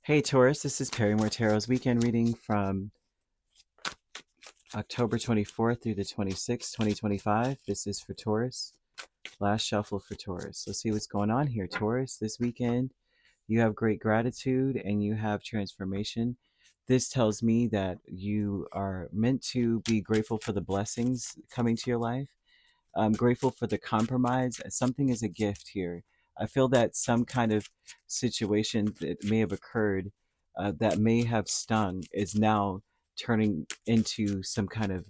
Hey Taurus, this is Perrymore Tarot's weekend reading from October 24th through the 26th, 2025. This is for Taurus. Last shuffle for Taurus. Let's see what's going on here, Taurus. This weekend, you have great gratitude and you have transformation. This tells me that you are meant to be grateful for the blessings coming to your life. I'm grateful for the compromise. Something is a gift here. I feel that some kind of situation that may have occurred that may have stung is now turning into some kind of,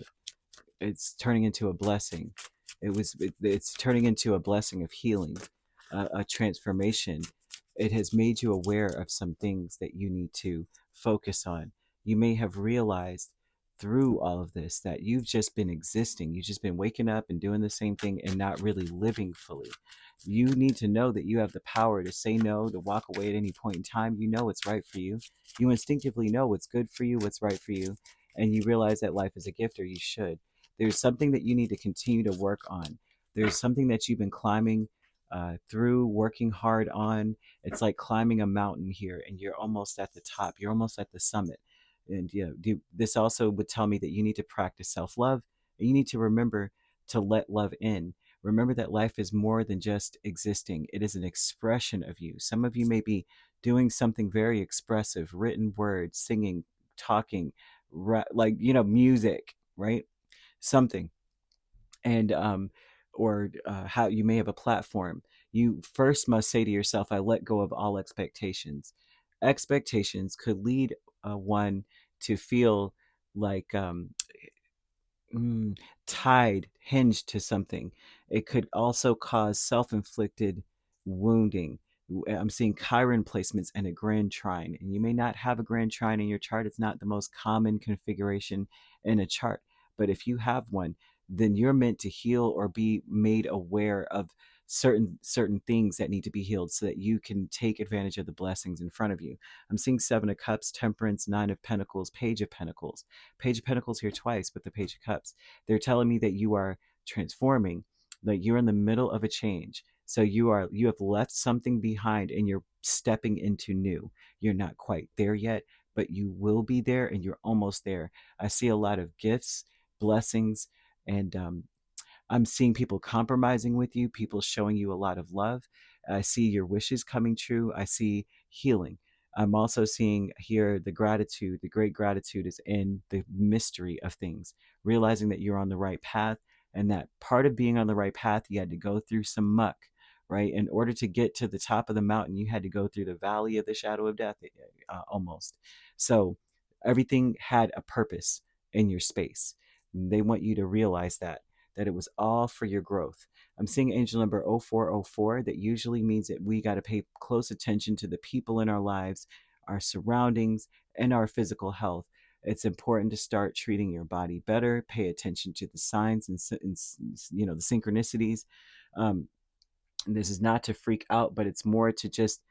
it's turning into a blessing. It's turning into a blessing of healing, a transformation. It has made you aware of some things that you need to focus on. You may have realized through all of this that you've just been existing. You've just been waking up and doing the same thing and not really living fully. You need to know that you have the power to say no, to walk away at any point in time. You know what's right for you. You instinctively know what's good for you, what's right for you, and you realize that life is a gift, or you should. There's something that you need to continue to work on. There's something that you've been climbing through, working hard on. It's like climbing a mountain here, and you're almost at the top. You're almost at the summit. And this also would tell me that you need to practice self-love. And you need to remember to let love in. Remember that life is more than just existing. It is an expression of you. Some of you may be doing something very expressive, written words, singing, talking, music, right? Something. And or how you may have a platform. You first must say to yourself, I let go of all expectations. Expectations could lead one to feel like mm, tied, hinged to something. It could also cause self-inflicted wounding. I'm seeing Chiron placements and a grand trine, and you may not have a grand trine in your chart. It's not the most common configuration in a chart, but if you have one, then you're meant to heal or be made aware of certain things that need to be healed so that you can take advantage of the blessings in front of you. I'm seeing Seven of Cups, Temperance, Nine of Pentacles, Page of Pentacles. Page of Pentacles here twice, but the Page of Cups. They're telling me that you are transforming, that you're in the middle of a change. So you have left something behind and you're stepping into new. You're not quite there yet, but you will be there, and you're almost there. I see a lot of gifts, blessings, and I'm seeing people compromising with you, people showing you a lot of love. I see your wishes coming true. I see healing. I'm also seeing here the gratitude. The great gratitude is in the mystery of things, realizing that you're on the right path, and that part of being on the right path, you had to go through some muck, right? In order to get to the top of the mountain, you had to go through the valley of the shadow of death, almost. So everything had a purpose in your space. They want you to realize that it was all for your growth. I'm seeing angel number 0404. That usually means that we got to pay close attention to the people in our lives, our surroundings, and our physical health. It's important to start treating your body better, pay attention to the signs and the synchronicities. Um, this is not to freak out, but it's more to just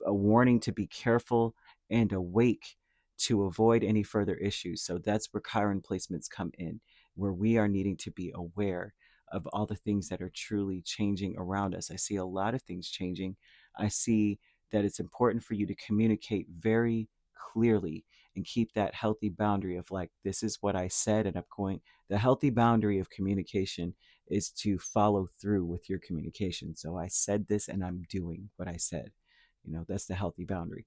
a warning to be careful and awake to avoid any further issues. So that's where Chiron placements come in, where we are needing to be aware of all the things that are truly changing around us. I see a lot of things changing. I see that it's important for you to communicate very clearly and keep that healthy boundary of like, this is what I said, and I'm going. The healthy boundary of communication is to follow through with your communication. So I said this and I'm doing what I said. That's the healthy boundary.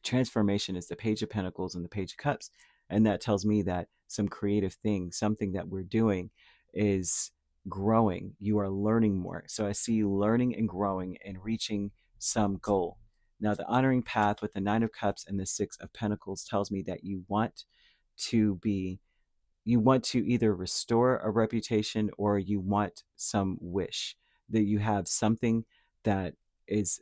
Transformation is the Page of Pentacles and the Page of Cups. And that tells me that some creative thing, something that we're doing is growing. You are learning more. So I see you learning and growing and reaching some goal. Now, the honoring path with the Nine of Cups and the Six of Pentacles tells me that you want to either restore a reputation, or you want some wish, that you have something that is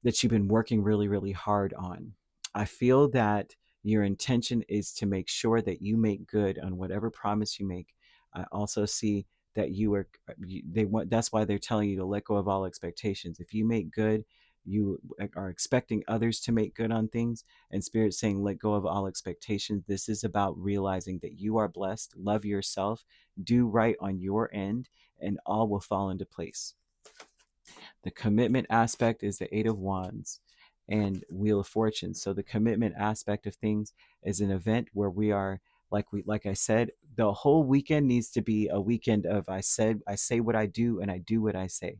that you've been working really, really hard on. I feel that your intention is to make sure that you make good on whatever promise you make. I also see that that's why they're telling you to let go of all expectations. If you make good, you are expecting others to make good on things, and Spirit's saying let go of all expectations. This is about realizing that you are blessed, love yourself, do right on your end, and all will fall into place. The commitment aspect is the Eight of Wands. and Wheel of Fortune. So the commitment aspect of things is an event where we are, like I said, the whole weekend needs to be a weekend of I say what I do and I do what I say.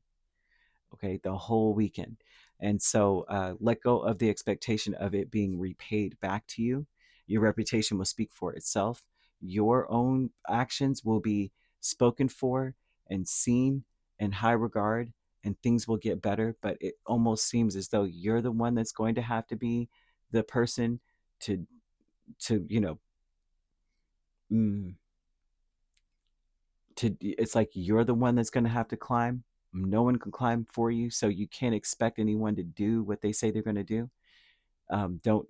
Okay, the whole weekend. And so let go of the expectation of it being repaid back to you. Your reputation will speak for itself. Your own actions will be spoken for and seen in high regard, and things will get better. But it almost seems as though you're the one that's going to have to be the person to you know mm, it's like you're the one that's going to have to climb. No one can climb for you, so you can't expect anyone to do what they say they're going to do. Don't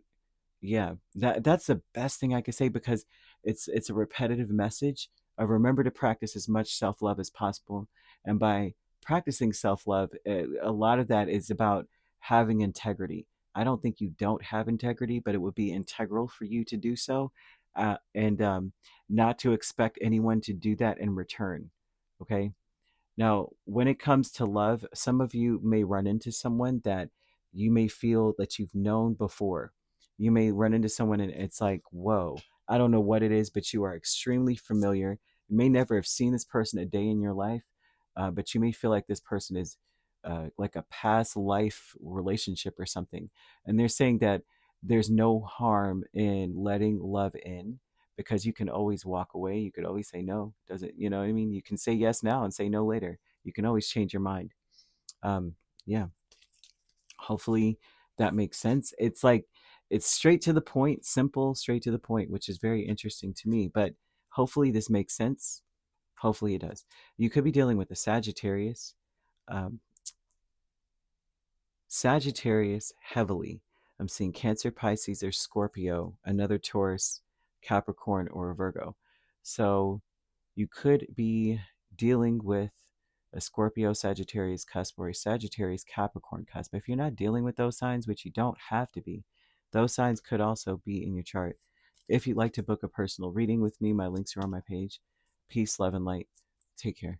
Yeah, that's the best thing I could say, because it's a repetitive message of remember to practice as much self-love as possible. And by practicing self-love, a lot of that is about having integrity. I don't think you don't have integrity, but it would be integral for you to do so, and not to expect anyone to do that in return. Okay. Now, when it comes to love, some of you may run into someone that you may feel that you've known before. You may run into someone and it's like, whoa, I don't know what it is, but you are extremely familiar. You may never have seen this person a day in your life, but you may feel like this person is like a past life relationship or something. And they're saying that there's no harm in letting love in, because you can always walk away. You could always say no. Does it, you know what I mean? You can say yes now and say no later. You can always change your mind. Um, yeah, hopefully that makes sense. It's like, it's straight to the point, simple, straight to the point, which is very interesting to me. But hopefully this makes sense. Hopefully it does. You could be dealing with a Sagittarius. Um, Sagittarius heavily. I'm seeing Cancer, Pisces, or Scorpio, another Taurus, Capricorn, or a Virgo. So you could be dealing with a Scorpio Sagittarius cusp or a Sagittarius Capricorn cusp. If you're not dealing with those signs, which you don't have to be, those signs could also be in your chart. If you'd like to book a personal reading with me, my links are on my page. Peace, love, and light. Take care.